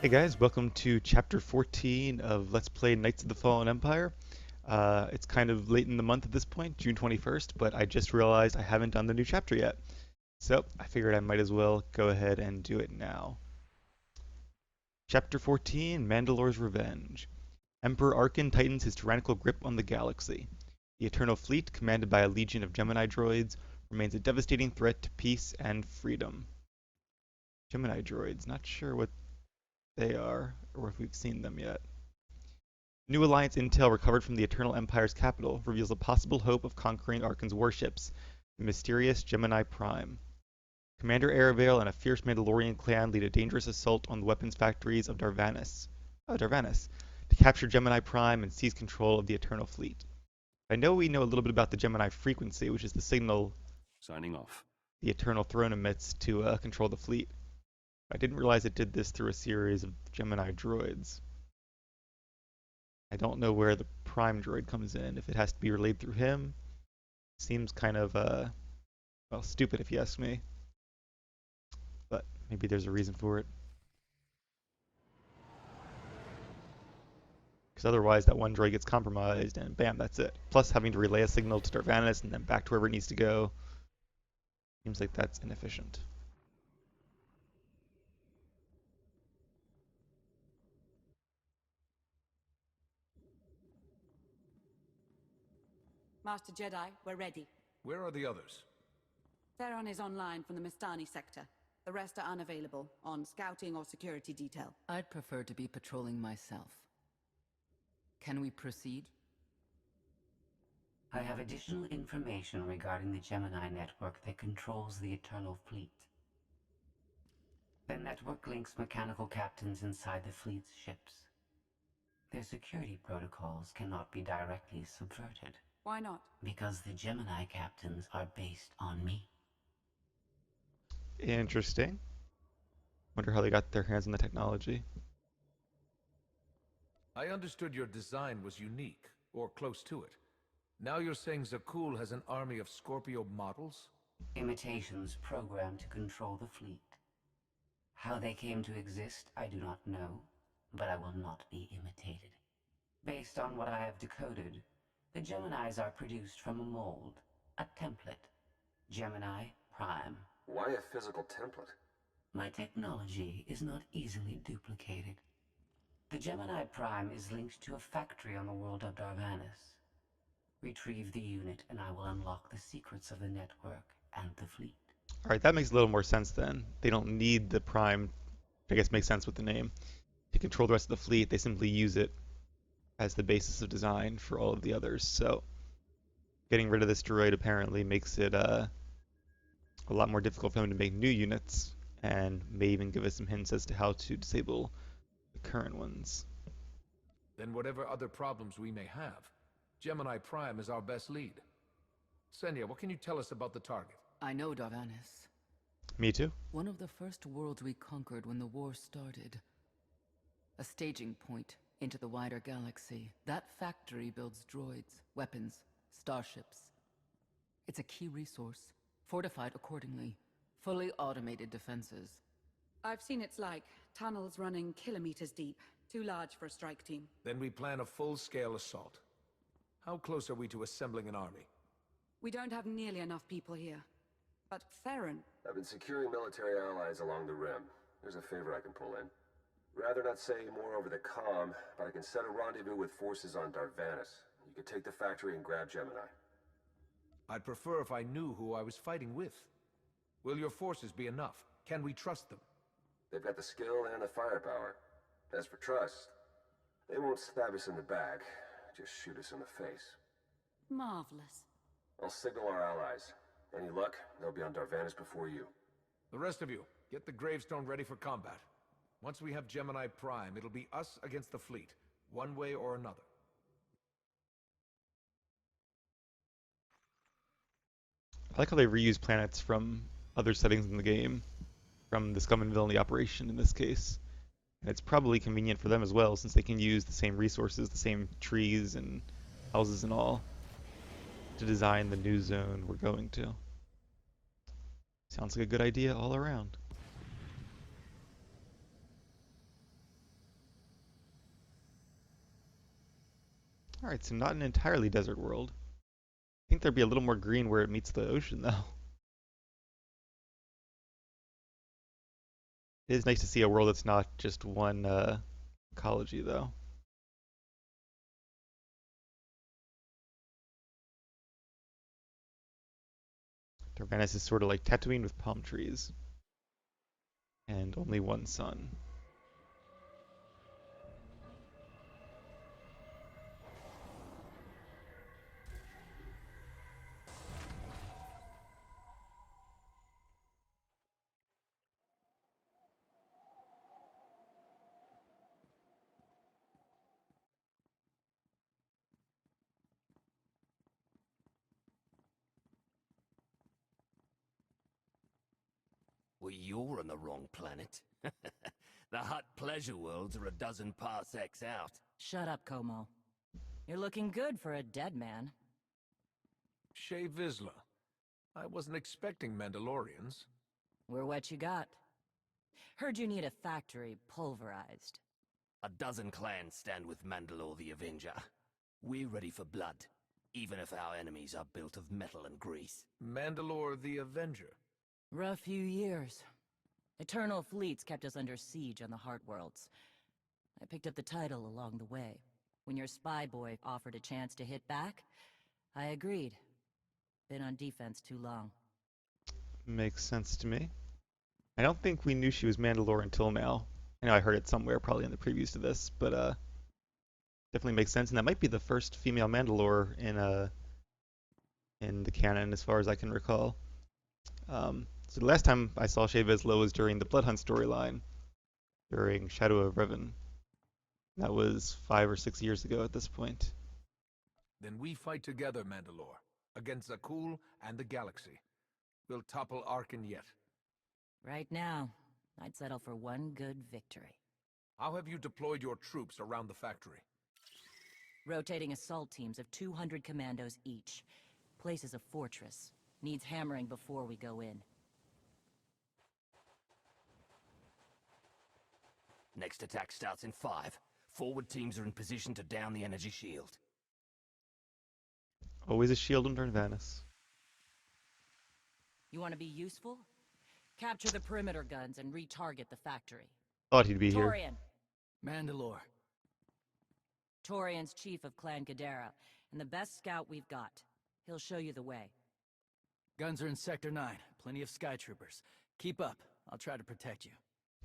Hey guys, welcome to chapter 14 of Let's Play Knights of the Fallen Empire. It's kind of late in the month at this point, June 21st, but I just realized I haven't done the new chapter yet. So I figured I might as well go ahead and do it now. Chapter 14, Mandalore's Revenge. Emperor Arkin tightens his tyrannical grip on the galaxy. The Eternal Fleet, commanded by a legion of Gemini droids, remains a devastating threat to peace and freedom. Gemini droids, not sure what they are, or if we've seen them yet. New Alliance intel recovered from the Eternal Empire's capital reveals a possible hope of conquering Arkin's warships, the mysterious Gemini Prime. Commander Aravale and a fierce Mandalorian clan lead a dangerous assault on the weapons factories of Darvannis, to capture Gemini Prime and seize control of the Eternal Fleet. I know we know a little bit about the Gemini Frequency, which is the signal Signing off. the Eternal Throne emits to control the fleet. I didn't realize it did this through a series of Gemini droids. I don't know where the Prime droid comes in, if it has to be relayed through him. Seems kind of, well, stupid if you ask me. But maybe there's a reason for it. Because otherwise that one droid gets compromised and bam, that's it. Plus having to relay a signal to Darvannis and then back to wherever it needs to go. Seems like that's inefficient. Master Jedi, we're ready. Where are the others? Theron is online from the Mistani sector. The rest are unavailable, on scouting or security detail. I'd prefer to be patrolling myself. Can we proceed? I have additional information regarding the Gemini network that controls the Eternal Fleet. The network links mechanical captains inside the fleet's ships. Their security protocols cannot be directly subverted. Why not? Because the Gemini captains are based on me. Interesting. Wonder how they got their hands on the technology. I understood your design was unique, or close to it. Now you're saying Zakuul has an army of Scorpio models? Imitations programmed to control the fleet. How they came to exist, I do not know, but I will not be imitated. Based on what I have decoded, the Geminis are produced from a mold, a template. Gemini Prime. Why a physical template? My technology is not easily duplicated. The Gemini Prime is linked to a factory on the world of Darvannis. Retrieve the unit and I will unlock the secrets of the network and the fleet. Alright, that makes a little more sense then. They don't need the Prime, I guess makes sense with the name, to control the rest of the fleet. They simply use it as the basis of design for all of the others. So getting rid of this droid apparently makes it a lot more difficult for them to make new units, and may even give us some hints as to how to disable the current ones. Then whatever other problems we may have, Gemini Prime is our best lead. Senya, what can you tell us about the target? I know Darvannis. Me too. One of the first worlds we conquered when the war started. A staging point into the wider galaxy. That factory builds droids, weapons, starships. It's a key resource, fortified accordingly. Fully automated defenses. I've seen it's like tunnels running kilometers deep. Too large for a strike team. Then we plan a full-scale assault. How close are we to assembling an army? We don't have nearly enough people here. But Theron... I've been securing military allies along the rim. There's a favor I can pull in. Rather not say more over the comm, but I can set a rendezvous with forces on Darvannis. You can take the factory and grab Gemini. I'd prefer if I knew who I was fighting with. Will your forces be enough? Can we trust them? They've got the skill and the firepower. As for trust, they won't stab us in the back, just shoot us in the face. Marvelous. I'll signal our allies. Any luck, they'll be on Darvannis before you. The rest of you, get the gravestone ready for combat. Once we have Gemini Prime, it'll be us against the fleet, one way or another. I like how they reuse planets from other settings in the game, from the Scum and Villainy operation in this case. And it's probably convenient for them as well, since they can use the same resources, the same trees and houses and all, to design the new zone we're going to. Sounds like a good idea all around. Alright, so not an entirely desert world. I think there'd be a little more green where it meets the ocean, though. It is nice to see a world that's not just one ecology, though. Darvannis is sort of like Tatooine with palm trees. And only one sun. Well, you're on the wrong planet. The hut pleasure worlds are a dozen parsecs out. Shut up, Como. You're looking good for a dead man. Shay Vizsla. I wasn't expecting Mandalorians. We're what you got. Heard you need a factory pulverized. A dozen clans stand with Mandalore the Avenger. We're ready for blood, even if our enemies are built of metal and grease. Mandalore the Avenger. Rough few years. Eternal fleets kept us under siege on the Heart Worlds. I picked up the title along the way. When your spy boy offered a chance to hit back, I agreed. Been on defense too long. Makes sense to me. I don't think we knew she was Mandalore until now. I know I heard it somewhere, probably in the previews to this, but definitely makes sense. And that might be the first female Mandalore in the canon, as far as I can recall. So the last time I saw Shay Vizsla was during the Bloodhunt storyline, during Shadow of Revan. That was 5 or 6 years ago at this point. Then we fight together, Mandalore, against Zakuul and the galaxy. We'll topple Arkin yet. Right now, I'd settle for one good victory. How have you deployed your troops around the factory? Rotating assault teams of 200 commandos each. Place is a fortress. Needs hammering before we go in. Next attack starts in 5. Forward teams are in position to down the energy shield. Always a shield in Darvannis. You want to be useful? Capture the perimeter guns and retarget the factory. Thought he'd be here. Torian. Mandalore. Torian's chief of Clan Ghidorah, and the best scout we've got. He'll show you the way. Guns are in Sector 9. Plenty of sky troopers. Keep up. I'll try to protect you.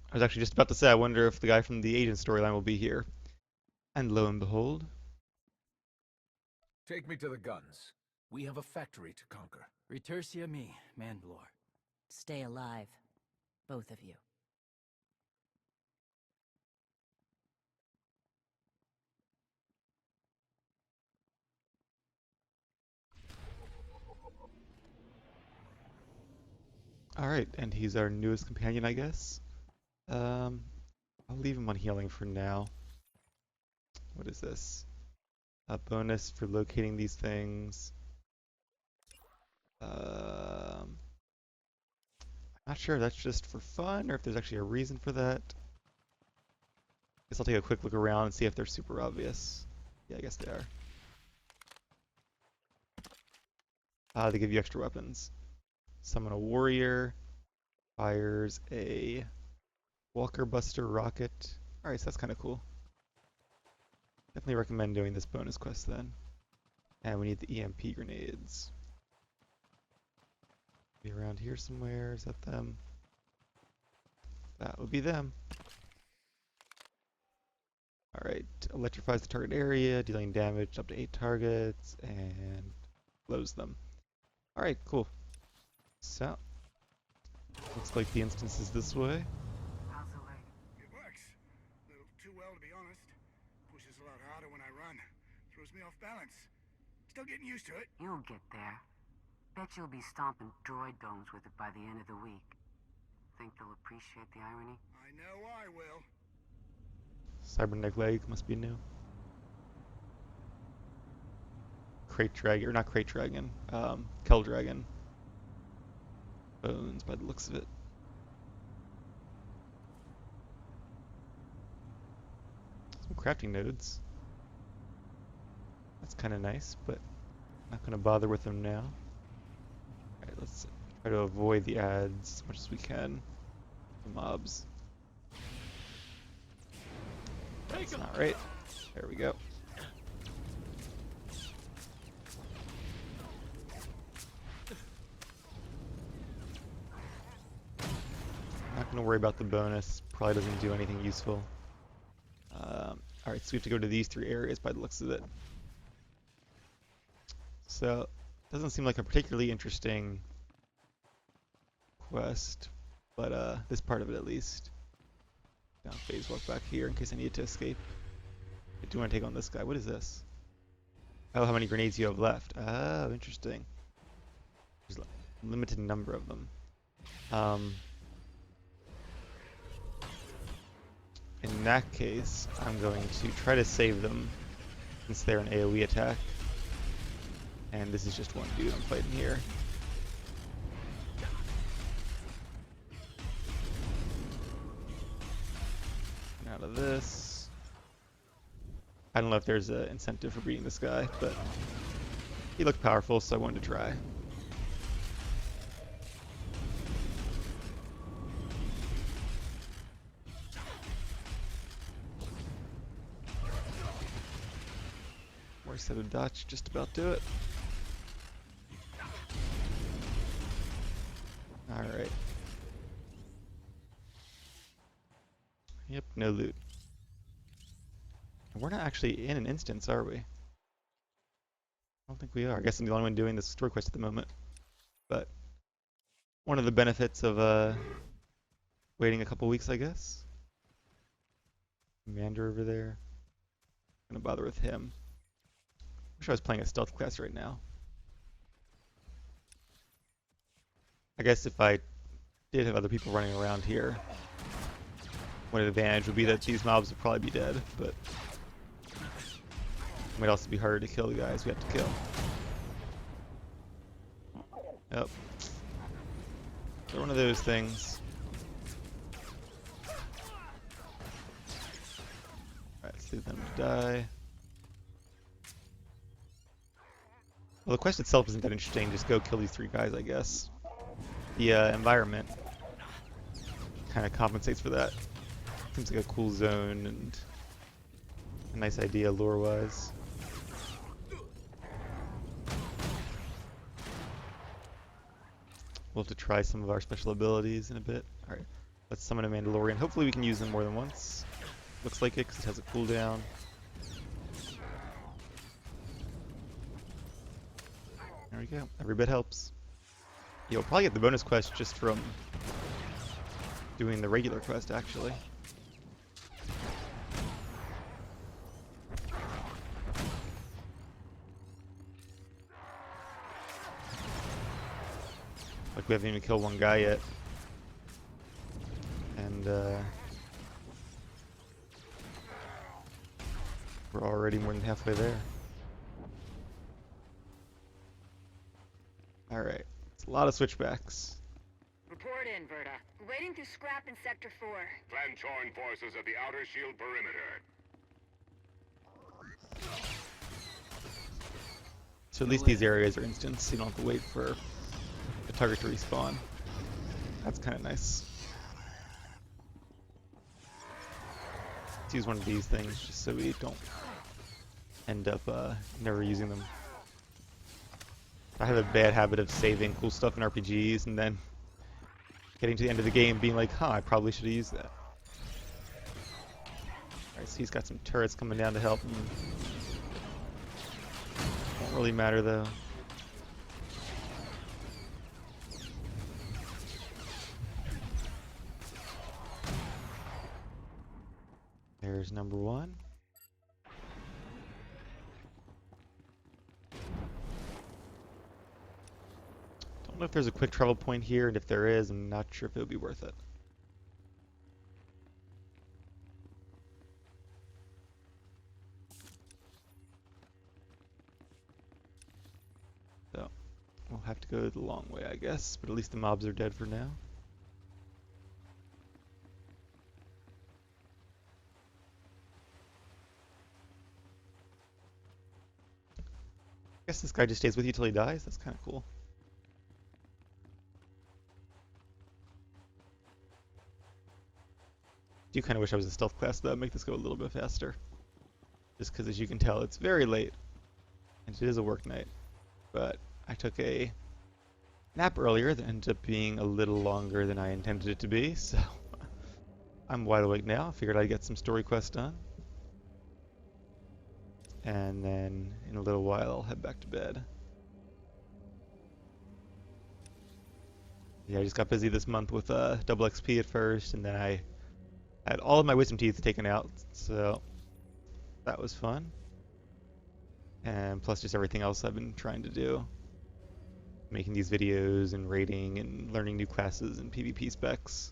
I was actually just about to say, I wonder if the guy from the Agent storyline will be here. And lo and behold. Take me to the guns. We have a factory to conquer. Retursia me, Mandalore. Stay alive. Both of you. Alright, and he's our newest companion, I guess. I'll leave him on healing for now. What is this? A bonus for locating these things. I'm not sure if that's just for fun or if there's actually a reason for that. Guess I'll take a quick look around and see if they're super obvious. Yeah, I guess they are. They give you extra weapons. Summon a warrior. Fires a Walker Buster rocket. Alright, so that's kind of cool. Definitely recommend doing this bonus quest then. And we need the EMP grenades. Be around here somewhere. Is that them? That would be them. Alright, electrifies the target area, dealing damage up to 8 targets, and blows them. Alright, cool. So, looks like the instance is this way. It works. A little too well, to be honest. Pushes a lot harder when I run. Throws me off balance. Still getting used to it. You'll get there. Bet you'll be stomping droid domes with it by the end of the week. Think they'll appreciate the irony? I know I will. Cybernetic leg must be new. Crate dragon, or not crate dragon, Kel dragon. Bones by the looks of it. Some crafting nodes. That's kind of nice, but not going to bother with them now. Alright, let's try to avoid the ads as much as we can. The mobs. That's not right. There we go. Not going to worry about the bonus. Probably doesn't do anything useful. Alright, so we have to go to these 3 areas by the looks of it. So, doesn't seem like a particularly interesting quest, but this part of it at least. Down phase walk back here in case I need to escape. I do want to take on this guy. What is this? Oh, how many grenades you have left. Oh, interesting. There's a limited number of them. In that case, I'm going to try to save them since they're an AoE attack. And this is just one dude I'm fighting here. And out of this. I don't know if there's an incentive for beating this guy, but he looked powerful, so I wanted to try. More set of dodge, just about do it. Alright. Yep, no loot. And we're not actually in an instance, are we? I don't think we are. I guess I'm the only one doing this story quest at the moment. But one of the benefits of waiting a couple weeks, I guess. Commander over there. I'm gonna bother with him. Wish I was playing a stealth class right now. I guess if I did have other people running around here, one advantage would be that these mobs would probably be dead, but it might also be harder to kill the guys we have to kill. Yep. They're one of those things. Alright, let's leave them to die. Well, the quest itself isn't that interesting. Just go kill these 3 guys, I guess. The environment kind of compensates for that. Seems like a cool zone and a nice idea lore-wise. We'll have to try some of our special abilities in a bit. Alright, let's summon a Mandalorian. Hopefully we can use them more than once. Looks like it because it has a cooldown. There we go. Every bit helps. You'll probably get the bonus quest just from doing the regular quest, actually. Like we haven't even killed one guy yet. And we're already more than halfway there. Alright. It's a lot of switchbacks. Report in, Verta. Waiting to scrap in Sector 4. Clan-torn forces at the outer shield perimeter. So at least these areas are instants, so you don't have to wait for the target to respawn. That's kind of nice. Let's use one of these things just so we don't end up never using them. I have a bad habit of saving cool stuff in RPGs and then getting to the end of the game being like, huh, I probably should have used that. Alright, so he's got some turrets coming down to help him. Won't really matter though. There's number 1. Don't know if there's a quick travel point here, and if there is, I'm not sure if it would be worth it. So, we'll have to go the long way, I guess, but at least the mobs are dead for now. Guess this guy just stays with you till he dies. That's kind of cool. Do kind of wish I was a stealth class though. Make this go a little bit faster. Just because, as you can tell, it's very late, and it is a work night. But I took a nap earlier that ended up being a little longer than I intended it to be, so I'm wide awake now. Figured I'd get some story quests done. And then in a little while I'll head back to bed. Yeah, I just got busy this month with double XP at first, and then I had all of my wisdom teeth taken out, so that was fun. And plus just everything else I've been trying to do. Making these videos and raiding and learning new classes and PvP specs.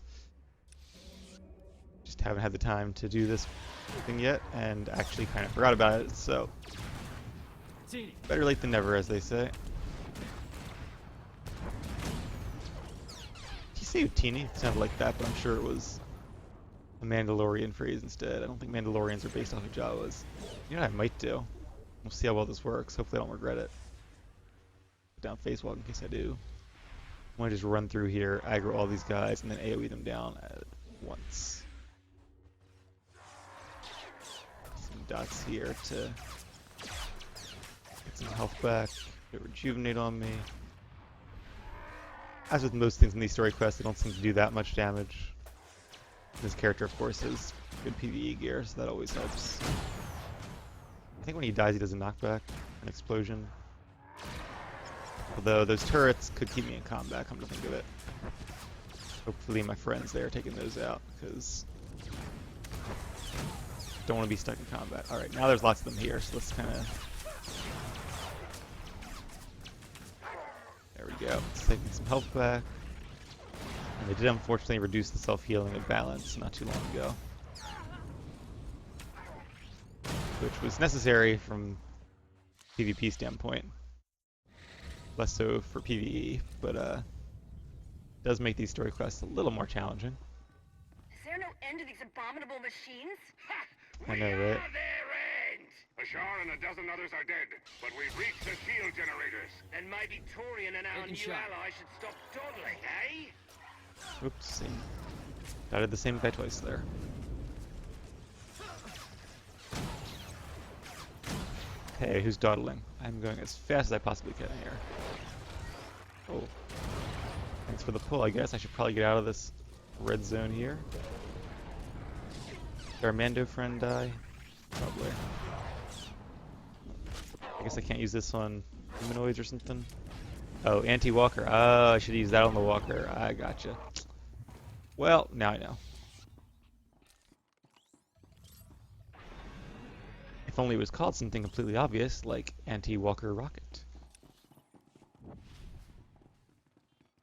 Just haven't had the time to do this thing yet, and actually kind of forgot about it, so better late than never, as they say. Did you say Utini? It sounded like that, but I'm sure it was a Mandalorian phrase instead. I don't think Mandalorians are based off of Jawas. You know what I might do? We'll see how well this works. Hopefully I don't regret it. Put down phase walk in case I do. I want to just run through here, aggro all these guys, and then AoE them down at once. Some dots here to get some health back, get rejuvenate on me. As with most things in these story quests, they don't seem to do that much damage. This character, of course, has good PvE gear, so that always helps. I think when he dies, he does a knockback, an explosion. Although those turrets could keep me in combat, come to think of it. Hopefully my friends there are taking those out, because don't want to be stuck in combat. Alright, now there's lots of them here, so let's kind of... There we go. It's taking some health back. And they did unfortunately reduce the self-healing of balance not too long ago. Which was necessary from PvP standpoint. Less so for PvE, but does make these story quests a little more challenging. Is there no end to these abominable machines? Ha! I know, right? We are their end! Ashar and a dozen others are dead, but we've reached the shield generators. Then maybe Torian and our new ally should stop dawdling, eh? Oops, dotted the same guy twice there. Hey, who's dawdling? I'm going as fast as I possibly can here. Oh. Thanks for the pull, I guess. I should probably get out of this red zone here. Did our Mando friend die? Probably. I guess I can't use this on humanoids or something. Oh, anti-walker. Oh, I should use that on the walker. I gotcha. Well, now I know. If only it was called something completely obvious, like anti-walker rocket.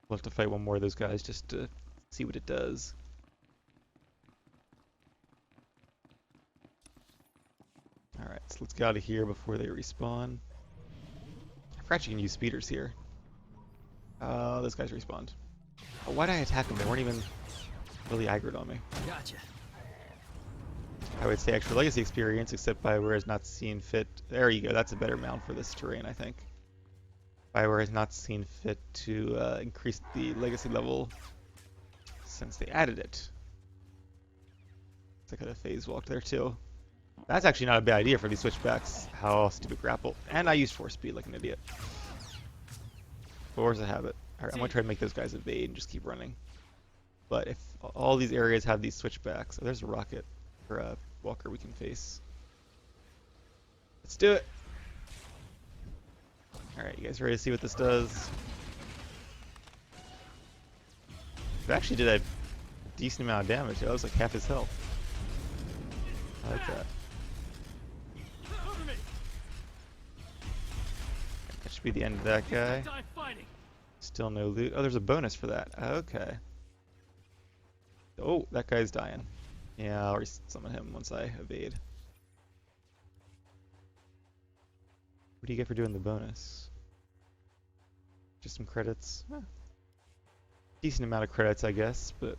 We'll have to fight one more of those guys just to see what it does. Alright, so let's get out of here before they respawn. I forgot you can use speeders here. Those guys respawned. Oh, why did I attack them? They weren't even really aggroed on me. Gotcha. I would say extra legacy experience, except Bioware has not seen fit. There you go, that's a better mount for this terrain, I think. Bioware has not seen fit to increase the legacy level since they added it. So I could have phase walked there too. That's actually not a bad idea for these switchbacks. How else do we grapple? And I used force speed like an idiot. Force a habit. Alright, I'm gonna try to make those guys evade and just keep running. But if all these areas have these switchbacks, oh, there's a rocket or a walker we can face. Let's do it. Alright, you guys ready to see what this does? It actually did a decent amount of damage. That was like half his health. I like that. That should be the end of that guy. Still no loot. Oh, there's a bonus for that. Okay. Oh, that guy's dying. Yeah, I'll summon him once I evade. What do you get for doing the bonus? Just some credits. Decent amount of credits, I guess, but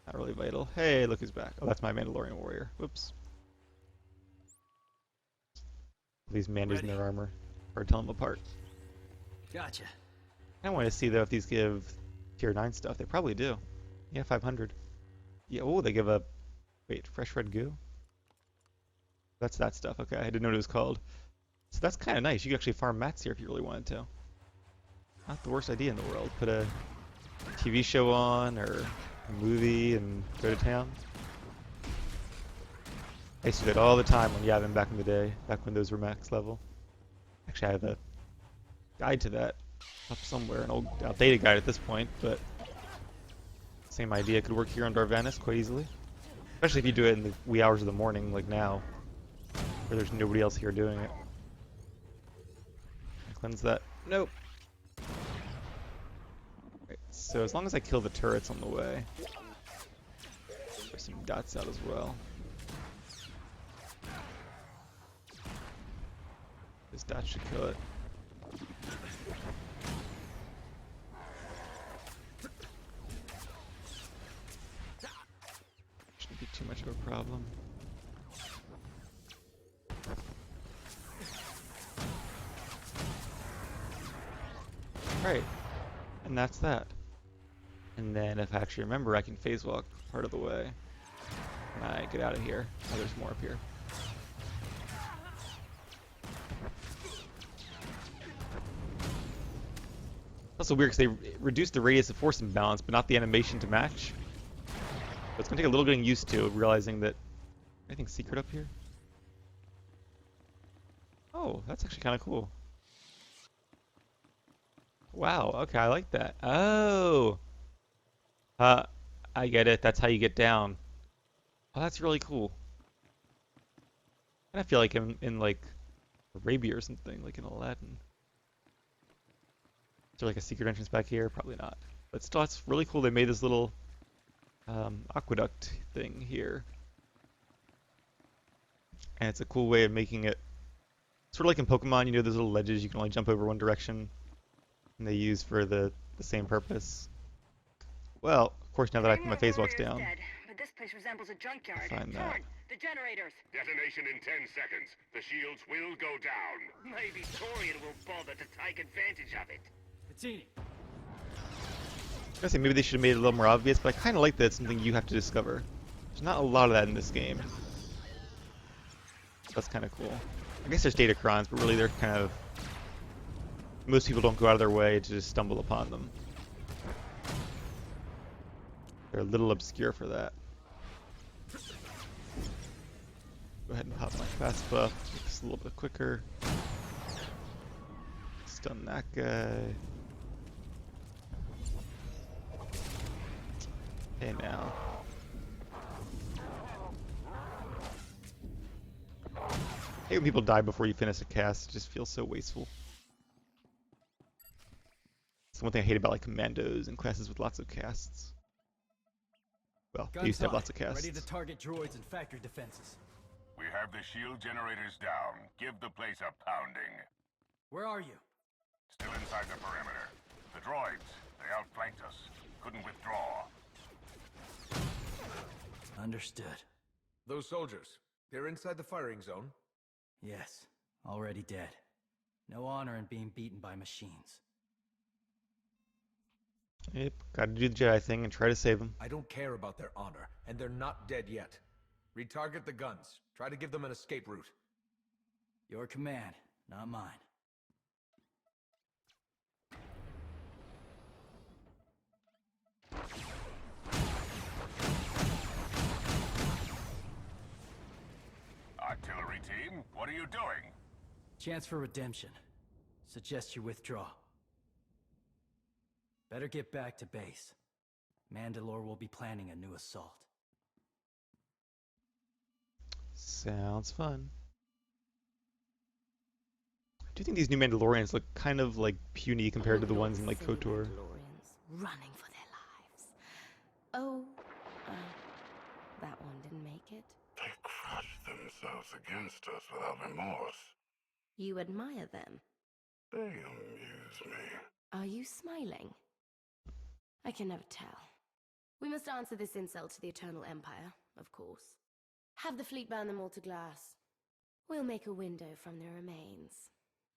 not really vital. Hey, look who's back. Oh, that's my Mandalorian warrior. Whoops. These Mandos in their armor. Hard to tell them apart. Gotcha. I want to see though if these give tier 9 stuff. They probably do. Yeah, 500. Yeah, oh, they give a... Wait, fresh red goo? That's that stuff. Okay, I didn't know what it was called. So that's kind of nice. You can actually farm mats here if you really wanted to. Not the worst idea in the world. Put a TV show on or a movie and go to town. I used to do that all the time on Yavin back in the day, back when those were max level. Actually, I have a guide to that up somewhere, an old outdated guide at this point, but same idea could work here on Darvannis quite easily. Especially if you do it in the wee hours of the morning, like now, where there's nobody else here doing it. Cleanse that. Nope. Right, so as long as I kill the turrets on the way, there's some dots out as well. This dot should kill it. Shouldn't be too much of a problem. Right, and that's that. And then if I actually remember, I can phase walk part of the way. And I get out of here. Oh, there's more up here. Also weird because they reduced the radius of force imbalance, but not the animation to match. So it's gonna take a little getting used to, realizing that anything secret up here. Oh, that's actually kind of cool. Wow. Okay, I like that. Oh. I get it. That's how you get down. Oh, that's really cool. And I feel like I'm in like Arabia or something, like in Aladdin. Is there like a secret entrance back here? Probably not. But still, it's really cool. They made this little aqueduct thing here. And it's a cool way of making it sort of like in Pokemon, you know, those little ledges you can only jump over one direction. And they use for the same purpose. Well, of course, now that I put my phase walks down. Dead, but this place resembles a junkyard. Find that. Torn, the generators. Detonation in 10 seconds. The shields will go down. Maybe Torian will bother to take advantage of it. Bettini. I was say maybe they should have made it a little more obvious, but I kind of like that it's something you have to discover. There's not a lot of that in this game. That's kind of cool. I guess there's datacrons, but really they're kind of... Most people don't go out of their way to just stumble upon them. They're a little obscure for that. Go ahead and pop my fast buff, make this a little bit quicker. Stun that guy. Hey now. I hate when people die before you finish a cast, it just feels so wasteful. It's one thing I hate about like commandos and classes with lots of casts. Well, they used to have lots of casts. Ready to target droids and factory defenses. We have the shield generators down. Give the place a pounding. Where are you? Still inside the perimeter. The droids, they outflanked us. Couldn't withdraw. Understood. Those soldiers, they're inside the firing zone? Yes, already dead. No honor in being beaten by machines. Yep, gotta do the Jedi thing and try to save them. I don't care about their honor, and they're not dead yet. Retarget the guns. Try to give them an escape route. Your command, not mine. Artillery team, what are you doing? Chance for redemption. Suggest you withdraw. Better get back to base. Mandalore will be planning a new assault. Sounds fun. I do think these new Mandalorians look kind of like puny compared to the ones in like KOTOR. Mandalorians running for their lives. Oh, that one didn't make it. They crushed themselves against us without remorse. You admire them. They amuse me. Are you smiling? I can never tell. We must answer this insult to the Eternal Empire, of course. Have the fleet burn them all to glass. We'll make a window from their remains.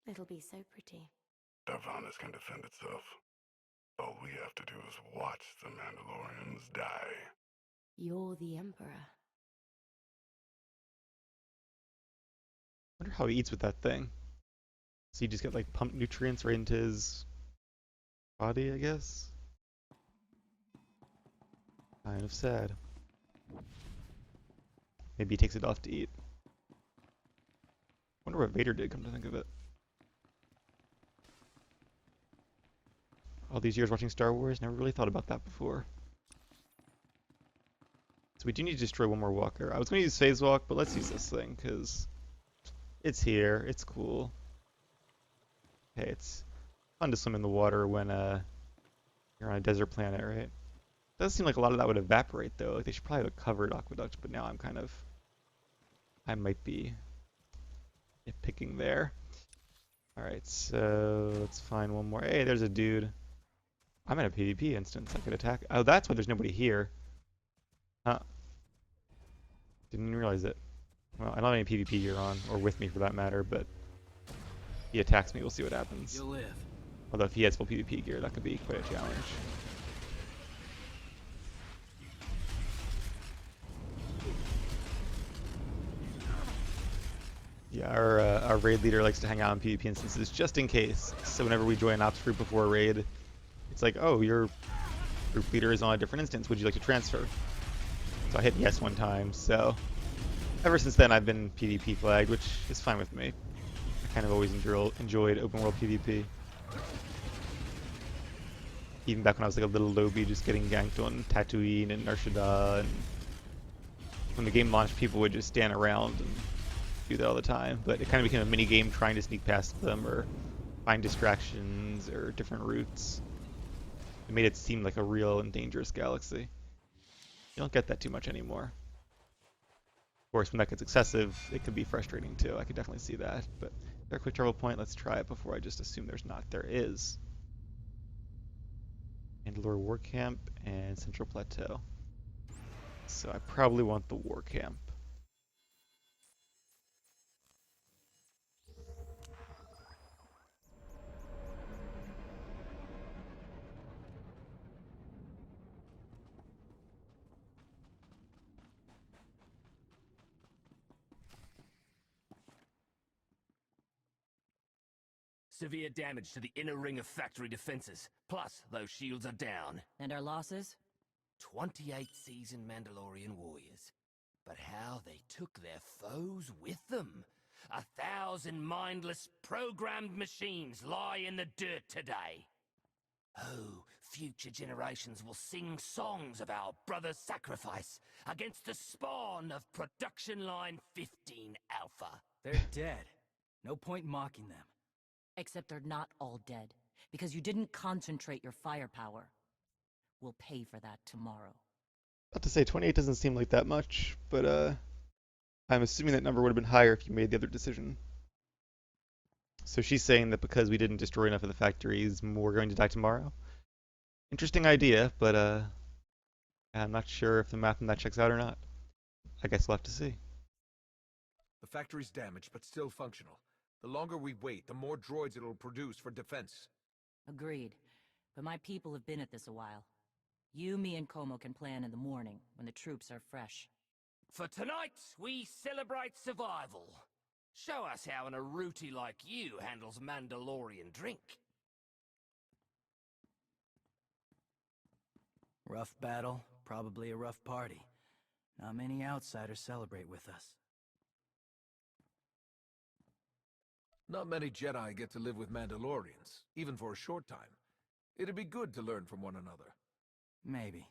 It'll be so pretty. Darvannis can defend itself. All we have to do is watch the Mandalorians die. You're the Emperor. I wonder how he eats with that thing. So he just get like pumped nutrients right into his body, I guess. Kind of sad. Maybe he takes it off to eat. Wonder what Vader did, come to think of it. All these years watching Star Wars, never really thought about that before. So we do need to destroy one more walker. I was going to use Phase Walk, but let's use this thing, because it's here, it's cool. Hey, it's fun to swim in the water when you're on a desert planet, right? It does seem like a lot of that would evaporate, though. Like they should probably have a covered aqueduct, but now I might be nitpicking there. Alright, so let's find one more. Hey, there's a dude. I'm in a PvP instance. I could attack. Oh, that's why there's nobody here. Huh. Didn't even realize it. Well, I don't have any PvP gear on, or with me for that matter, but if he attacks me, we'll see what happens. You'll live. Although if he has full PvP gear, that could be quite a challenge. Yeah, our raid leader likes to hang out in PvP instances just in case. So whenever we join an ops group before a raid, it's like, oh, your group leader is on a different instance. Would you like to transfer? So I hit yes one time. So ever since then, I've been PvP flagged, which is fine with me. I kind of always enjoyed open world PvP. Even back when I was like a little lobby, just getting ganked on Tatooine and Nar Shaddaa, and when the game launched, people would just stand around and do that all the time. But it kind of became a mini game trying to sneak past them or find distractions or different routes. It made it seem like a real and dangerous galaxy. You don't get that too much anymore. Of course, when that gets excessive, it can be frustrating too. I could definitely see that. But is there a quick travel point? Let's try it before I just assume there's not. There is. Mandalore War Camp and Central Plateau. So I probably want the War Camp. Severe damage to the inner ring of factory defenses. Plus, those shields are down. And our losses? 28 seasoned Mandalorian warriors. But how they took their foes with them. 1,000 mindless, programmed machines lie in the dirt today. Oh, future generations will sing songs of our brother's sacrifice against the spawn of Production Line 15 Alpha. They're dead. No point mocking them. Except they're not all dead, because you didn't concentrate your firepower. We'll pay for that tomorrow. About to say 28 doesn't seem like that much, but I'm assuming that number would have been higher if you made the other decision. So she's saying that because we didn't destroy enough of the factories, more are going to die tomorrow. Interesting idea, but I'm not sure if the math on that checks out or not. I guess we'll have to see. The factory's damaged, but still functional. The longer we wait, the more droids it'll produce for defense. Agreed. But my people have been at this a while. You, me, and Como can plan in the morning, when the troops are fresh. For tonight, we celebrate survival. Show us how an Aruti like you handles Mandalorian drink. Rough battle, probably a rough party. Not many outsiders celebrate with us. Not many Jedi get to live with Mandalorians, even for a short time. It'd be good to learn from one another. Maybe.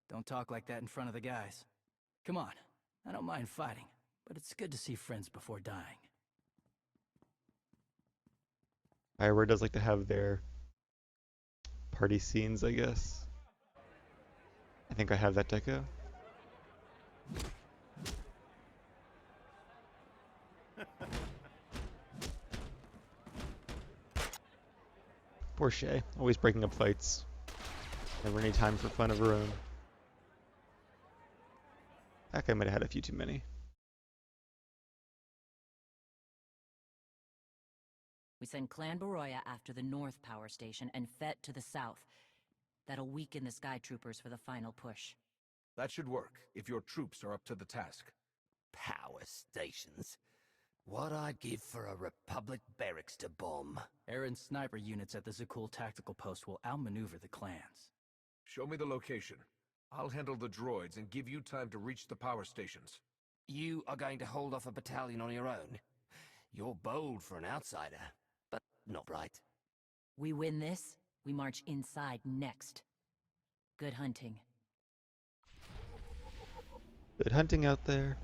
Don't talk like that in front of the guys. Come on, I don't mind fighting, but it's good to see friends before dying. Bioware does like to have their party scenes, I guess. I think I have that deco. Poor Shay, always breaking up fights. Never any time for fun of her own. That guy might have had a few too many. We send Clan Baroya after the North Power Station and Fett to the south. That'll weaken the Sky Troopers for the final push. That should work, if your troops are up to the task. Power stations. What I'd give for a Republic barracks to bomb. Aaron's sniper units at the Zakuul tactical post will outmaneuver the clans. Show me the location. I'll handle the droids and give you time to reach the power stations. You are going to hold off a battalion on your own? You're bold for an outsider, but not right. We win this, we march inside next. Good hunting. Good hunting out there.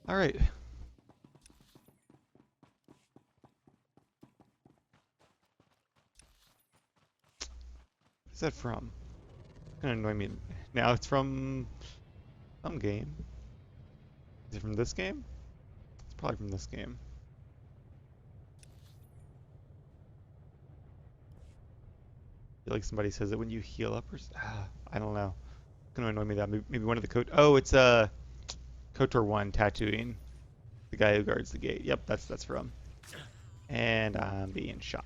Alright. What is that from? It's gonna annoy me. Now it's from some game. Is it from this game? It's probably from this game. I feel like somebody says it when you heal up or I don't know. It's gonna annoy me that maybe one of the oh, it's KOTOR 1 Tatooine. The guy who guards the gate. Yep, that's from. And I'm being shot.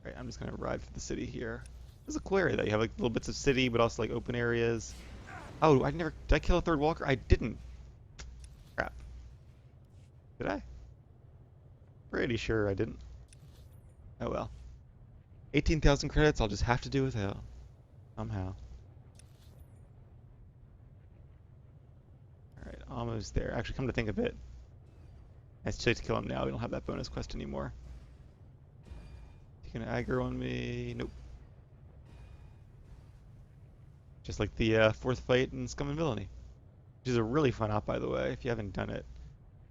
Alright, I'm just gonna arrive at the city here. This is a cool area that you have like little bits of city, but also like open areas. Oh, did I kill a third walker? I didn't. Crap. Did I? Pretty sure I didn't. Oh well. 18,000 credits, I'll just have to do without. Somehow. Alright, almost there. Actually, come to think of it, it's too late to kill him now. We don't have that bonus quest anymore. Is he gonna aggro on me? Nope. Just like the fourth fight in Scum and Villainy. Which is a really fun op, by the way. If you haven't done it,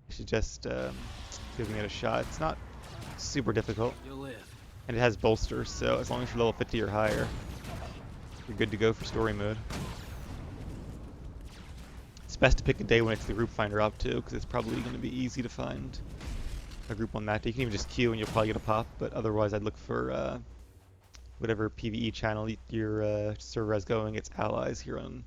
you should just give it a shot. It's not super difficult. You'll live. And it has bolsters, so as long as you're level 50 or higher, you're good to go for story mode. It's best to pick a day when it's the group finder op too, because it's probably going to be easy to find a group on that day. You can even just queue and you'll probably get a pop, but otherwise I'd look for whatever PvE channel your server has going. It's allies here on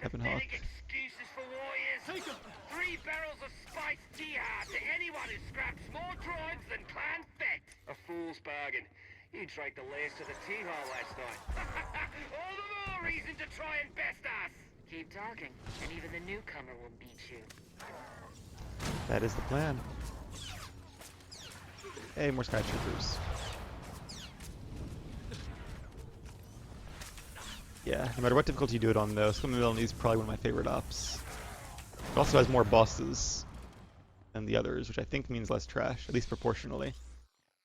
Evanhawk. Excuses for warriors. Take 3 barrels of spiced jihad to anyone who scraps more droids than Clan Fett. A fool's bargain. You drank the last of the T-Hall last night. All the more reason to try and best us. Keep talking, and even the newcomer will beat you. That is the plan. Hey, more Sky Troopers. Yeah, no matter what difficulty you do it on though, Scum and Villainy is probably one of my favorite ops. It also has more bosses than the others, which I think means less trash, at least proportionally.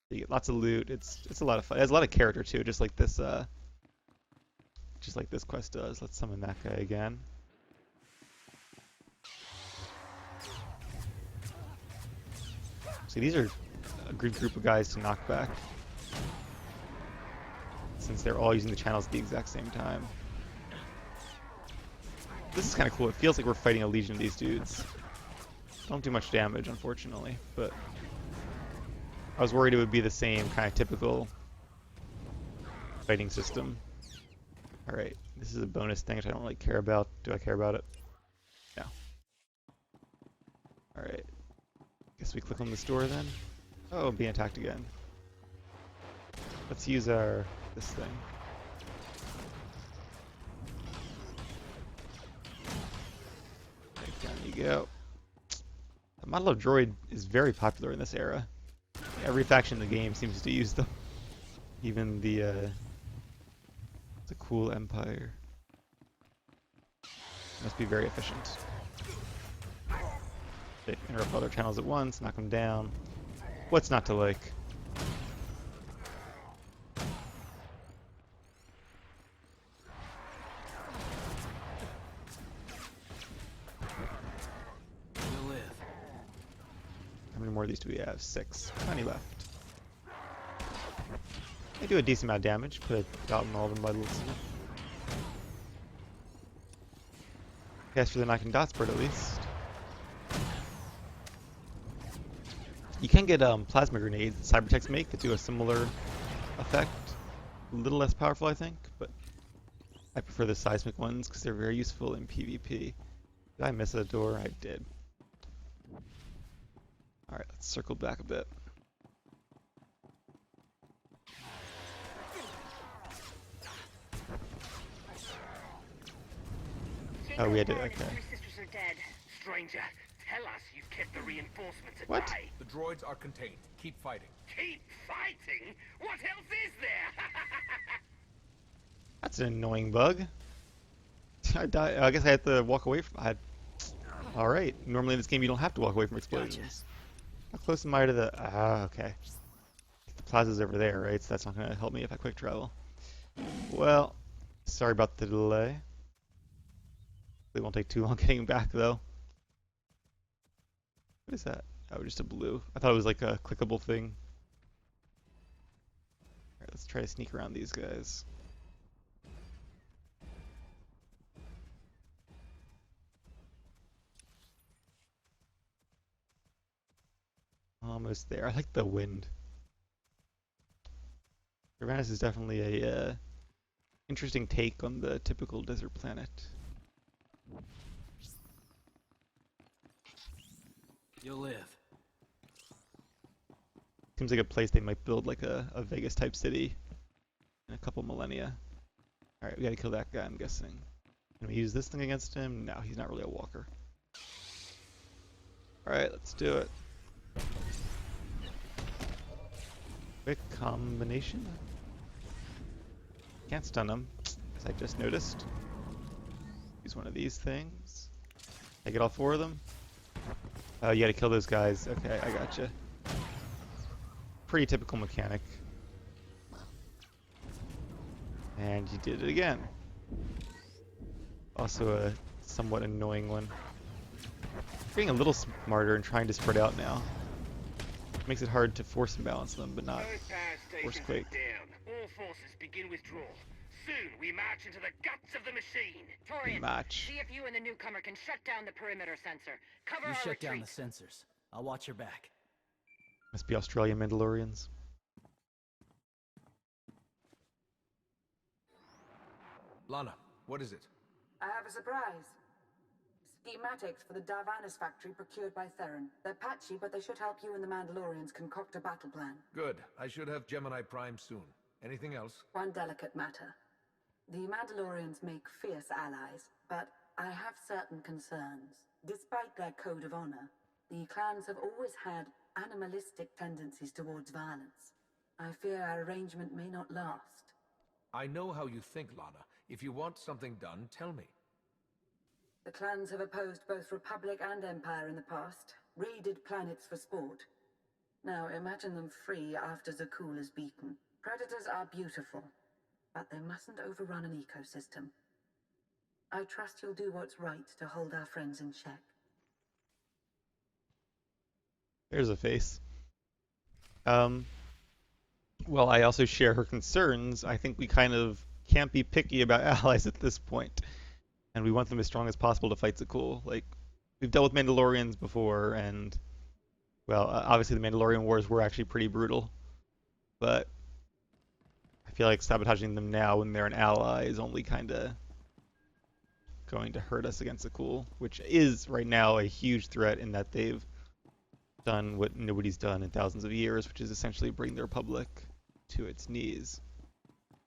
You get lots of loot. It's a lot of fun. It has a lot of character too, just like this quest does. Let's summon that guy again. See, these are a good group of guys to knock back, since they're all using the channels at the exact same time. This is kind of cool. It feels like we're fighting a legion of these dudes. Don't do much damage, unfortunately, but I was worried it would be the same kind of typical fighting system. Alright, this is a bonus thing which I don't really care about. Do I care about it? No. Alright. Guess we click on this door then. Oh, being attacked again. Let's use this thing. Right, down you go. The model of droid is very popular in this era. Every faction in the game seems to use them. Even the Zakuul Empire. Must be very efficient. They interrupt other channels at once, knock them down. What's not to like? You'll live. How many more of these do we have? 6. Plenty left. They do a decent amount of damage. Put a dot on all of them by the looks of it. Guess for the knocking dots part at least. You can get plasma grenades that Cybertechs make that do a similar effect. A little less powerful, I think, but I prefer the seismic ones because they're very useful in PvP. Did I miss a door? I did. Alright, let's circle back a bit. Oh, we had to, okay. Sisters are dead. Stranger, tell us you've kept the reinforcements at What? bay. The droids are contained. Keep fighting. Keep fighting? What else is there? That's an annoying bug. I died. I guess I had to walk away from. Alright. Normally in this game you don't have to walk away from explosions. How close am I to the... Ah, okay. The plaza's over there, right? So that's not going to help me if I quick travel. Well, sorry about the delay. It won't take too long getting back, though. What is that? Oh, just a blue. I thought it was like a clickable thing. Alright, let's try to sneak around these guys. Almost there. I like the wind. Darvannis is definitely a interesting take on the typical desert planet. You'll live. Seems like a place they might build like a Vegas type city in a couple millennia. Alright, we gotta kill that guy, I'm guessing. Can we use this thing against him? No, he's not really a walker. Alright, let's do it. Quick combination. Can't stun him, as I just noticed. Use one of these things. I get all four of them. Oh, you gotta kill those guys. Okay, I gotcha. Pretty typical mechanic. And you did it again. Also a somewhat annoying one. Getting a little smarter and trying to spread out now. Makes it hard to force and balance them, but not force quake. Down. All forces begin withdrawal. Soon we march into the guts of the machine. Torian, Match. see if you and the newcomer can shut down the perimeter sensor. Cover You our shut down retreat. the sensors. I'll watch your back. Must be Australian Mandalorians. Lana, what is it? I have a surprise. Schematics for the Darvannis factory procured by Theron. They're patchy, but they should help you and the Mandalorians concoct a battle plan. Good. I should have Gemini Prime soon. Anything else? One delicate matter. The Mandalorians make fierce allies, but I have certain concerns. Despite their code of honor, the clans have always had animalistic tendencies towards violence. I fear our arrangement may not last. I know how you think, Lana. If you want something done, tell me. The clans have opposed both Republic and Empire in the past, raided planets for sport. Now imagine them free after Zakuul is beaten. Predators are beautiful, but they mustn't overrun an ecosystem. I trust you'll do what's right to hold our friends in check. There's a face. Well, I also share her concerns. I think we kind of can't be picky about allies at this point. And we want them as strong as possible to fight Zakuul. Like, we've dealt with Mandalorians before, and, well, obviously the Mandalorian wars were actually pretty brutal. But I feel like sabotaging them now when they're an ally is only kind of going to hurt us against Zakuul, which is, right now, a huge threat in that they've done what nobody's done in thousands of years, which is essentially bring the Republic to its knees.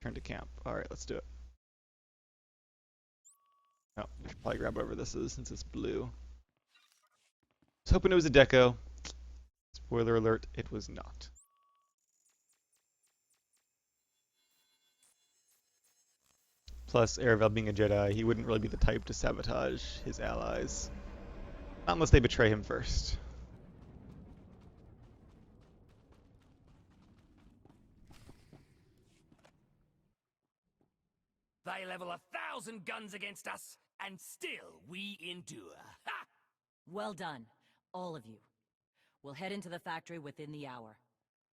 Turn to camp. Alright, let's do it. Oh, I should probably grab whatever this is since it's blue. I was hoping it was a deco. Spoiler alert, it was not. Plus, Aravel being a Jedi, he wouldn't really be the type to sabotage his allies. Not unless they betray him first. They level 1,000 guns against us, and still we endure. Ha! Well done, all of you. We'll head into the factory within the hour.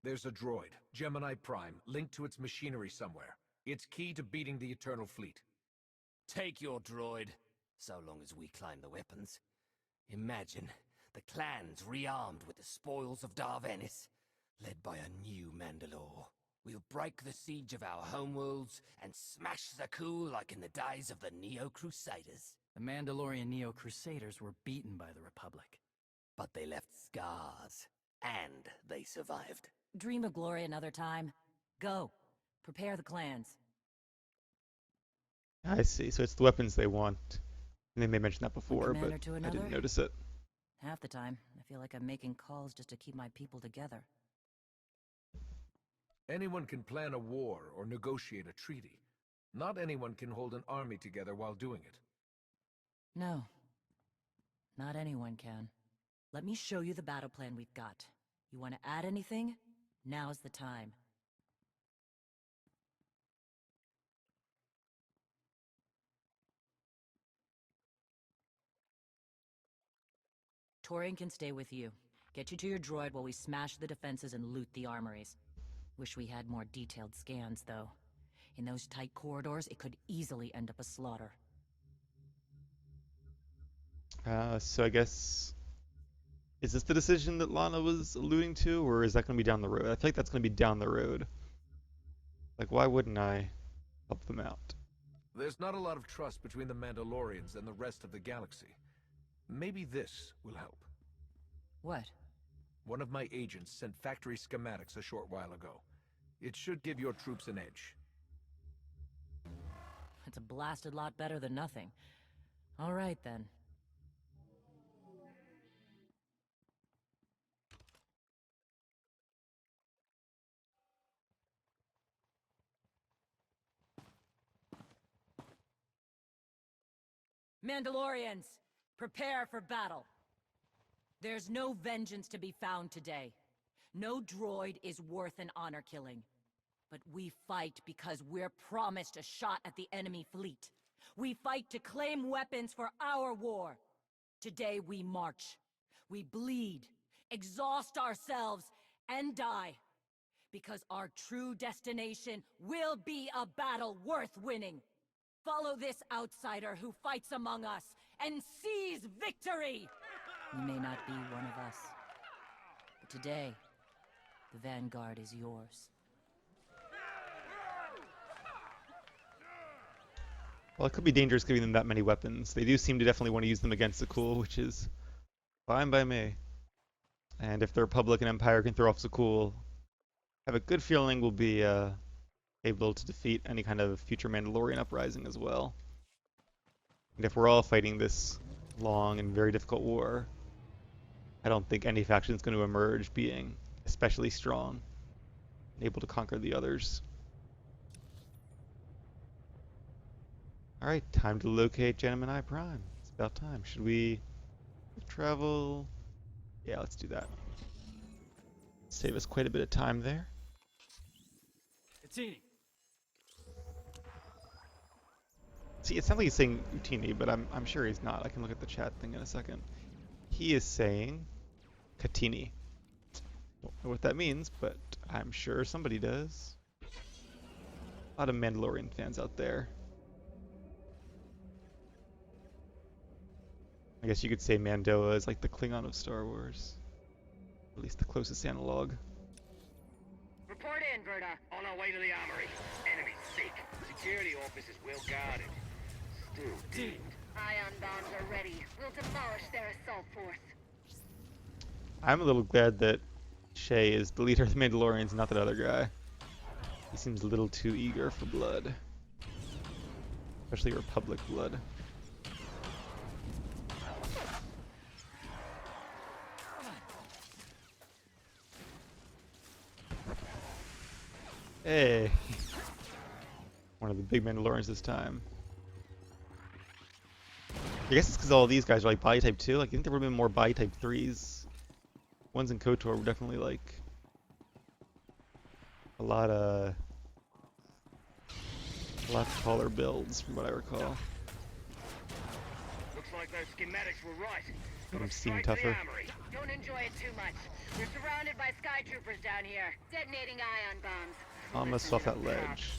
There's a droid, Gemini Prime, linked to its machinery somewhere. It's key to beating the Eternal Fleet. Take your droid, so long as we claim the weapons. Imagine the clans rearmed with the spoils of Darvannis, led by a new Mandalore. We'll break the siege of our homeworlds and smash Zakuul like in the days of the Neo-Crusaders. The Mandalorian Neo-Crusaders were beaten by the Republic. But they left scars. and they survived. Dream of glory another time. Go. Prepare the clans. I see. So it's the weapons they want. And they may mention that One before, but commander to I another? didn't notice it. Half the time, I feel like I'm making calls just to keep my people together. Anyone can plan a war or negotiate a treaty. Not anyone can hold an army together while doing it. No. Not anyone can. Let me show you the battle plan we've got. You want to add anything? Now's the time. Torian can stay with you. Get you to your droid while we smash the defenses and loot the armories. Wish we had more detailed scans, though. In those tight corridors, it could easily end up a slaughter. So I guess... Is this the decision that Lana was alluding to, or is that going to be down the road? I feel like that's going to be down the road. Like, why wouldn't I help them out? There's not a lot of trust between the Mandalorians and the rest of the galaxy. Maybe this will help. What? One of my agents sent factory schematics a short while ago. It should give your troops an edge. It's a blasted lot better than nothing. All right, then. Mandalorians, prepare for battle. There's no vengeance to be found today. No droid is worth an honor killing. But we fight because we're promised a shot at the enemy fleet. We fight to claim weapons for our war. Today we march. We bleed, exhaust ourselves, and die. Because our true destination will be a battle worth winning. Follow this outsider who fights among us and sees victory! You may not be one of us, but today, the vanguard is yours. Well, it could be dangerous giving them that many weapons. They do seem to definitely want to use them against Zakuul, which is fine by me. And if the Republic and Empire can throw off Zakuul, I have a good feeling we'll be able to defeat any kind of future Mandalorian uprising as well. And if we're all fighting this long and very difficult war, I don't think any faction is going to emerge being especially strong and able to conquer the others. Alright, time to locate Gemini Prime. It's about time. Should we travel? Yeah, let's do that. Save us quite a bit of time there. Katini. See, it sounds like he's saying Utini, but I'm sure he's not. I can look at the chat thing in a second. He is saying Katini. Don't know what that means, but I'm sure somebody does. A lot of Mandalorian fans out there. I guess you could say Mandoa is like the Klingon of Star Wars. At least the closest analog. Report in, Verda. On our way to the armory. Enemy sick. Security office is well guarded. Still dead. Ion bombs are ready. We'll demolish their assault force. I'm a little glad that Shay is the leader of the Mandalorians, not that other guy. He seems a little too eager for blood. Especially Republic blood. Hey! One of the big Mandalorians this time. I guess it's because all these guys are like body type 2. Like, I think there would have been more body type 3s. Ones in KOTOR were definitely like a lot taller builds from what I recall. Looks like those schematics were right. Them seem Straight to the tougher. armory. Don't enjoy it too much. We're surrounded by sky troopers down here, detonating ion bombs. Almost off that ledge.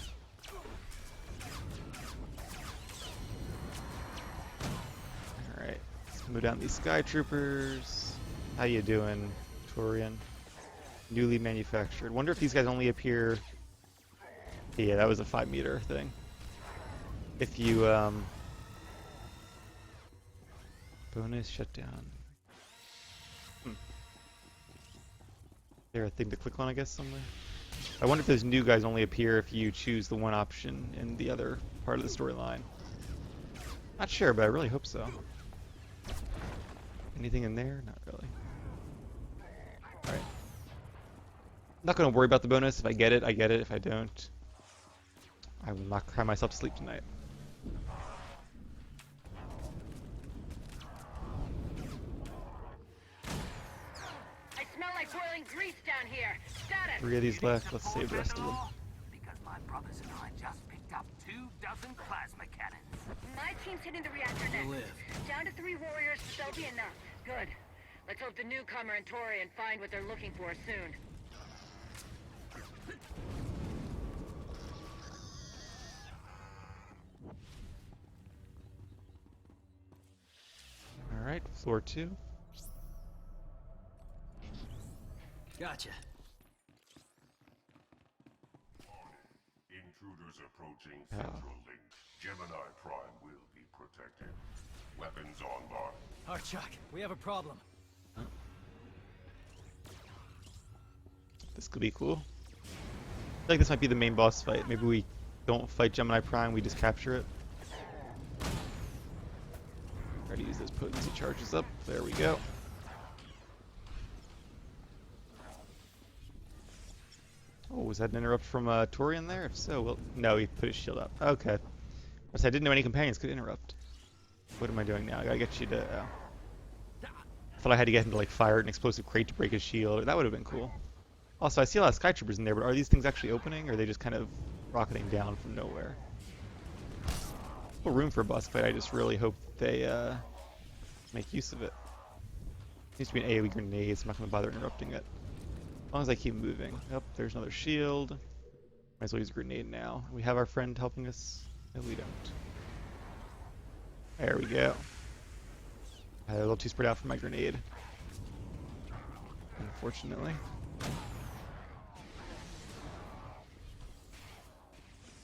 Alright, let's move down these sky troopers. How you doing, Torian? Newly manufactured. Wonder if these guys only appear... Yeah, that was a 5-meter thing. If you, bonus shutdown. there a thing to click on, I guess, somewhere? I wonder if those new guys only appear if you choose the one option in the other part of the storyline. Not sure, but I really hope so. Anything in there? Not really. Alright. Not going to worry about the bonus. If I get it, I get it. If I don't, I will not cry myself to sleep tonight. I smell like boiling grease down here. Status. 3 of these left. Let's save the rest of them. Because my brothers and I just picked up 24 plasma cannons. My team's hitting the reactor next. Down to 3 warriors, they'll be enough. Good. Let's hope the newcomer and Torian find what they're looking for soon. Alright, floor 2. Gotcha. Intruders approaching Central Link. Gemini Prime will be protected. Weapons on bar. Archuk, we have a problem. This could be cool. I feel like this might be the main boss fight. Maybe we don't fight Gemini Prime, we just capture it. Try to use those potency charges up. There we go. Oh, was that an interrupt from Torian there? If so, well, no, he put his shield up. Okay. I didn't know any companions could interrupt. What am I doing now? I gotta get you to... I thought I had to get him to like fire an explosive crate to break his shield. That would have been cool. Also, I see a lot of Sky Troopers in there, but are these things actually opening, or are they just kind of rocketing down from nowhere? Cool room for a boss fight. I just really hope they make use of it. Needs to be an AoE grenade, so I'm not going to bother interrupting it. As long as I keep moving. Yep, there's another shield. Might as well use a grenade now. We have our friend helping us. No, we don't. There we go. A little too spread out for my grenade. Unfortunately.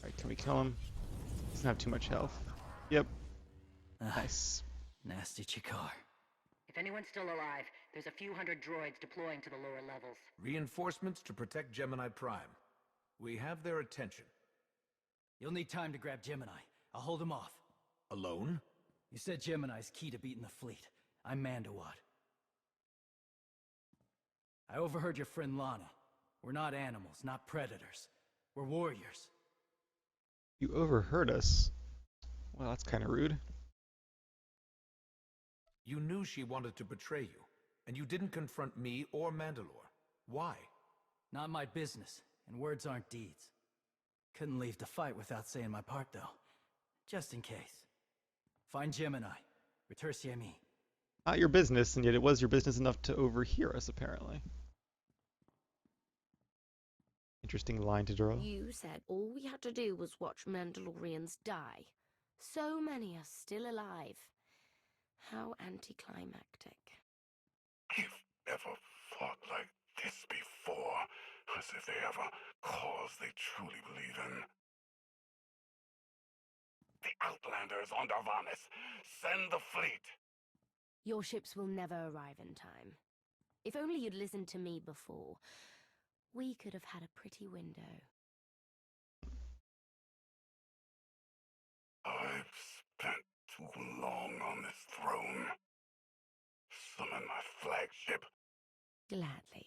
Alright, can we kill him? Doesn't have too much health. Yep. Nice. Nasty Chikar. If anyone's still alive, there's a few hundred droids deploying to the lower levels. Reinforcements to protect Gemini Prime. We have their attention. You'll need time to grab Gemini. I'll hold him off. Alone? You said Gemini's key to beating the fleet. I'm Mandalore. I overheard your friend Lana. We're not animals, not predators. We're warriors. You overheard us? Well, that's kind of rude. You knew she wanted to betray you, and you didn't confront me or Mandalore. Why? Not my business, and words aren't deeds. Couldn't leave the fight without saying my part, though. Just in case. Find Gemini. Retursier me. Not your business, and yet it was your business enough to overhear us, apparently. Interesting line to draw. You said all we had to do was watch Mandalorians die. So many are still alive. How anticlimactic. You've never fought like this before, as if they have a cause they truly believe in. The Outlanders on Darvannis. Send the fleet. Your ships will never arrive in time. If only you'd listened to me before, we could have had a pretty window. I've spent too long on this throne. Summon my flagship. Gladly.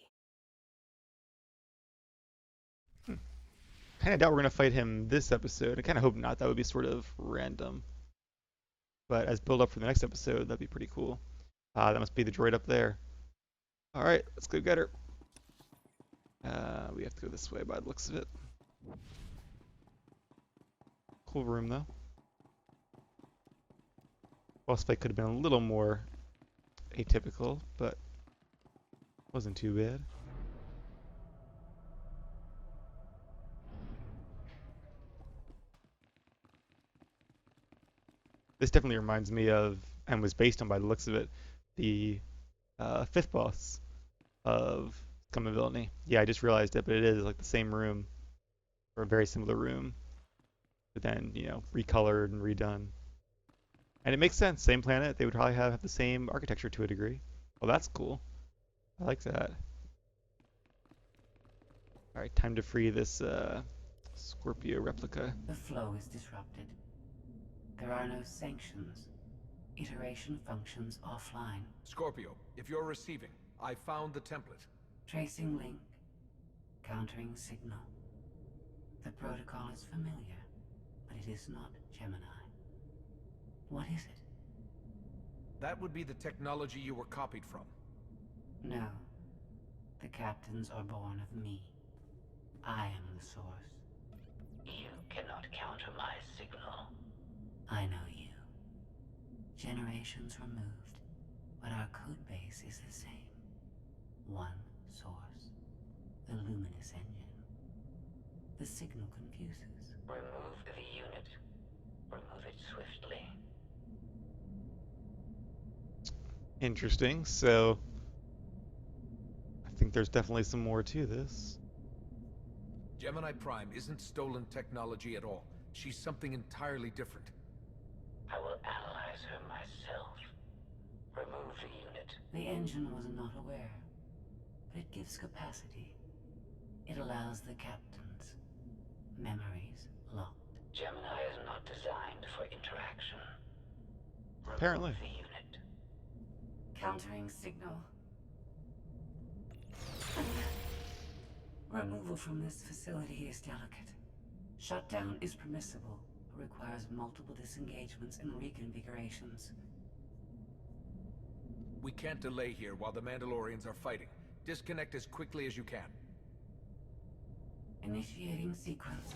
Kind of doubt we're going to fight him this episode. I kind of hope not. That would be sort of random. But as build up for the next episode, that'd be pretty cool. That must be the droid up there. Alright, let's go get her. We have to go this way by the looks of it. Cool room, though. Boss fight could have been a little more atypical, but wasn't too bad. This definitely reminds me of, and was based on by the looks of it, the fifth boss of Scum of Villainy. Yeah, I just realized it, but it is like the same room, or a very similar room, but then, you know, recolored and redone. And it makes sense, same planet, they would probably have the same architecture to a degree. Well, that's cool. I like that. All right, time to free this Scorpio replica. The flow is disrupted. There are no sanctions. Iteration functions offline. Scorpio, if you're receiving, I found the template. Tracing link. Countering signal. The protocol is familiar, but it is not Gemini. What is it? That would be the technology you were copied from. No. The captains are born of me. I am the source. You cannot counter my signal. I know you. Generations removed, but our code base is the same. One source. The luminous engine. The signal confuses. Remove the unit. Remove it swiftly. Interesting. So I think there's definitely some more to this. Gemini Prime isn't stolen technology at all. She's something entirely different. I will analyze her myself. Remove the unit. The engine was not aware, but it gives capacity. It allows the captains. Memories locked. Gemini is not designed for interaction. Apparently. Remove the unit. Countering signal. Removal from this facility is delicate. Shutdown is permissible, but requires multiple disengagements and reconfigurations. We can't delay here while the Mandalorians are fighting. Disconnect as quickly as you can. Initiating sequence.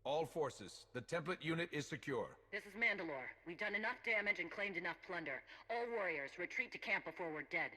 All forces, the template unit is secure. This is Mandalore. We've done enough damage and claimed enough plunder. All warriors, retreat to camp before we're dead.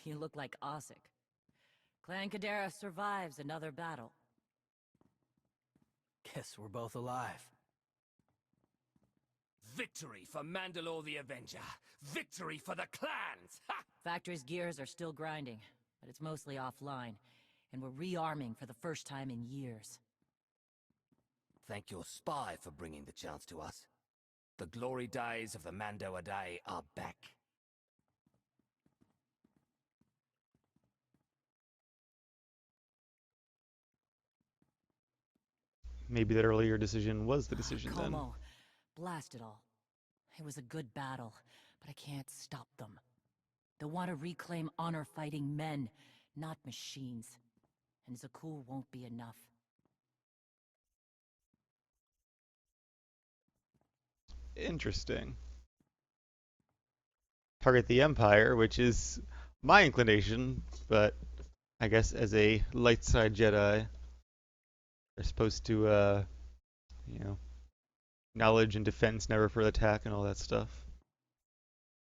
You look like Ossic. Clan Kadera survives another battle. Guess we're both alive. Victory for Mandalore the Avenger! Victory for the clans! Ha! Factory's gears are still grinding, but it's mostly offline, and we're rearming for the first time in years. Thank your spy for bringing the chance to us. The glory days of the Mando a Day are back. Maybe that earlier decision was the decision then. Como, blast it all. It was a good battle, but I can't stop them. They want to reclaim honor-fighting men, not machines. And Zakuul won't be enough. Interesting. Target the Empire, which is my inclination, but I guess as a light side Jedi, they're supposed to, you know, knowledge and defense, never for attack, and all that stuff.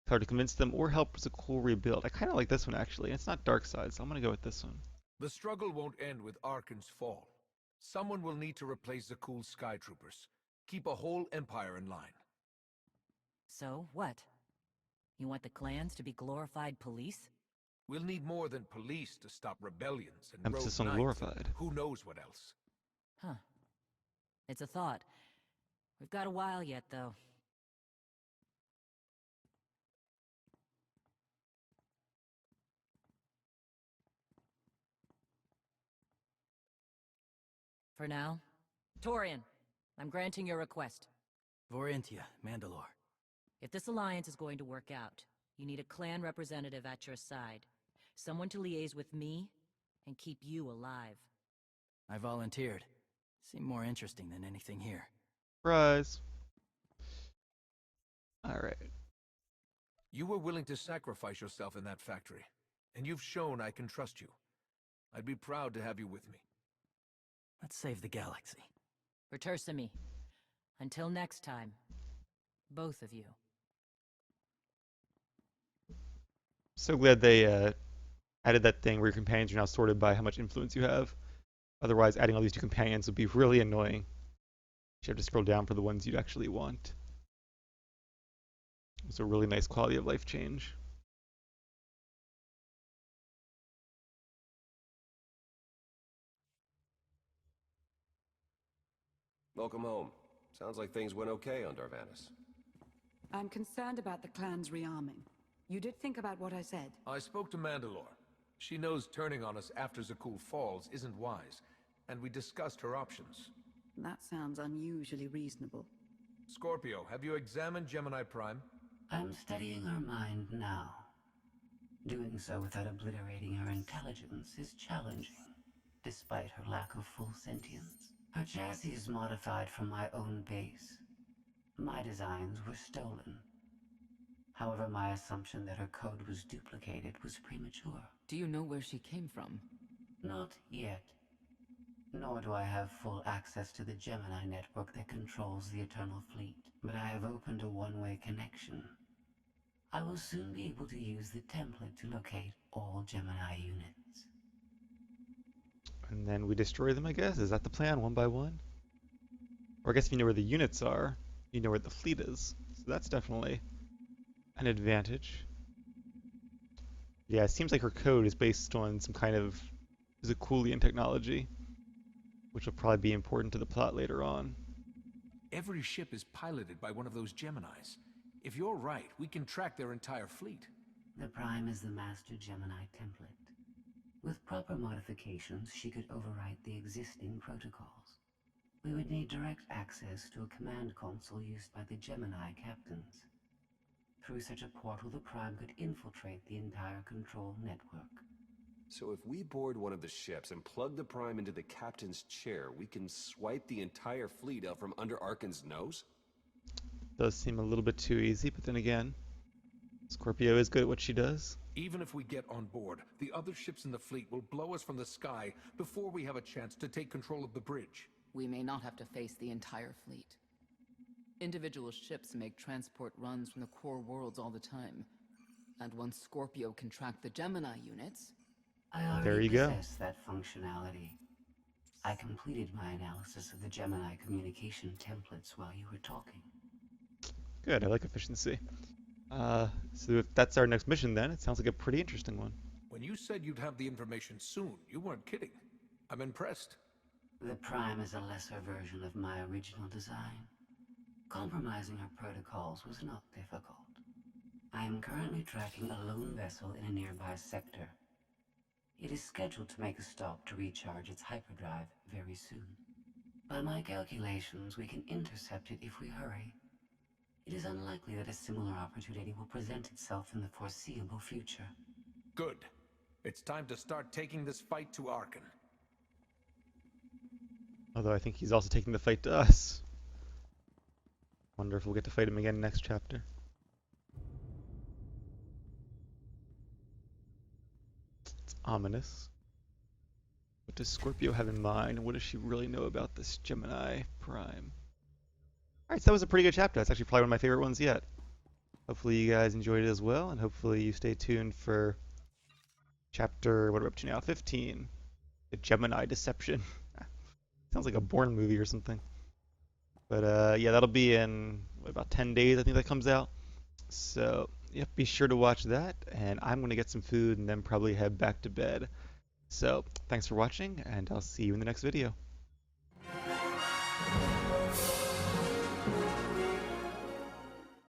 It's hard to convince them or help Zakuul rebuild. I kind of like this one, actually. It's not dark side, so I'm going to go with this one. The struggle won't end with Arkan's fall. Someone will need to replace Zakuul's Skytroopers. Keep a whole empire in line. So, what? You want the clans to be glorified police? We'll need more than police to stop rebellions and Emphasis rogue on knights glorified. and who knows what else. Huh. It's a thought. We've got a while yet, though. For now. Torian, I'm granting your request. Vorintia, Mandalore. If this alliance is going to work out, you need a clan representative at your side. Someone to liaise with me and keep you alive. I volunteered. Seemed more interesting than anything here. Surprise. Alright. You were willing to sacrifice yourself in that factory, and you've shown I can trust you. I'd be proud to have you with me. Let's save the galaxy. Return me. Until next time, both of you. So glad they added that thing where your companions are now sorted by how much influence you have. Otherwise, adding all these new companions would be really annoying. You have to scroll down for the ones you'd actually want. It's a really nice quality of life change. Welcome home. Sounds like things went okay on Darvannis. I'm concerned about the clan's rearming. You did think about what I said? I spoke to Mandalore. She knows turning on us after Zakuul falls isn't wise, and we discussed her options. That sounds unusually reasonable. Scorpio, have you examined Gemini Prime? I'm studying her mind now. Doing so without obliterating her intelligence is challenging, despite her lack of full sentience. Her chassis is modified from my own base. My designs were stolen. However, my assumption that her code was duplicated was premature. Do you know where she came from? Not yet. Nor do I have full access to the Gemini network that controls the Eternal Fleet. But I have opened a one-way connection. I will soon be able to use the template to locate all Gemini units. And then we destroy them, I guess? Is that the plan, one by one? Or I guess if you know where the units are, you know where the fleet is. So that's definitely an advantage. Yeah, it seems like her code is based on some kind of Zakuulian technology, which will probably be important to the plot later on. Every ship is piloted by one of those Geminis. If you're right, we can track their entire fleet. The Prime is the master Gemini template. With proper modifications, she could overwrite the existing protocols. We would need direct access to a command console used by the Gemini captains. Through such a portal, the Prime could infiltrate the entire control network. So if we board one of the ships and plug the Prime into the captain's chair, we can swipe the entire fleet out from under Arkan's nose? Does seem a little bit too easy, but then again, Scorpio is good at what she does. Even if we get on board, the other ships in the fleet will blow us from the sky before we have a chance to take control of the bridge. We may not have to face the entire fleet. Individual ships make transport runs from the core worlds all the time. And once Scorpio can track the Gemini units... I already possess that functionality. I completed my analysis of the Gemini communication templates while you were talking. Good, I like efficiency. So if that's our next mission then, it sounds like a pretty interesting one. When you said you'd have the information soon, you weren't kidding. I'm impressed. The Prime is a lesser version of my original design. Compromising her protocols was not difficult. I am currently tracking a lone vessel in a nearby sector. It is scheduled to make a stop to recharge its hyperdrive very soon. By my calculations, we can intercept it if we hurry. It is unlikely that a similar opportunity will present itself in the foreseeable future. Good. It's time to start taking this fight to Arkan. Although I think he's also taking the fight to us. Wonder if we'll get to fight him again next chapter. It's ominous. What does Scorpio have in mind? What does she really know about this Gemini Prime? Alright, so that was a pretty good chapter. That's actually probably one of my favorite ones yet. Hopefully you guys enjoyed it as well, and hopefully you stay tuned for chapter, what are we up to now? 15. The Gemini Deception. Sounds like a Bourne movie or something. But yeah, that'll be in about 10 days, I think that comes out. So, yep, be sure to watch that, and I'm going to get some food and then probably head back to bed. So, thanks for watching, and I'll see you in the next video.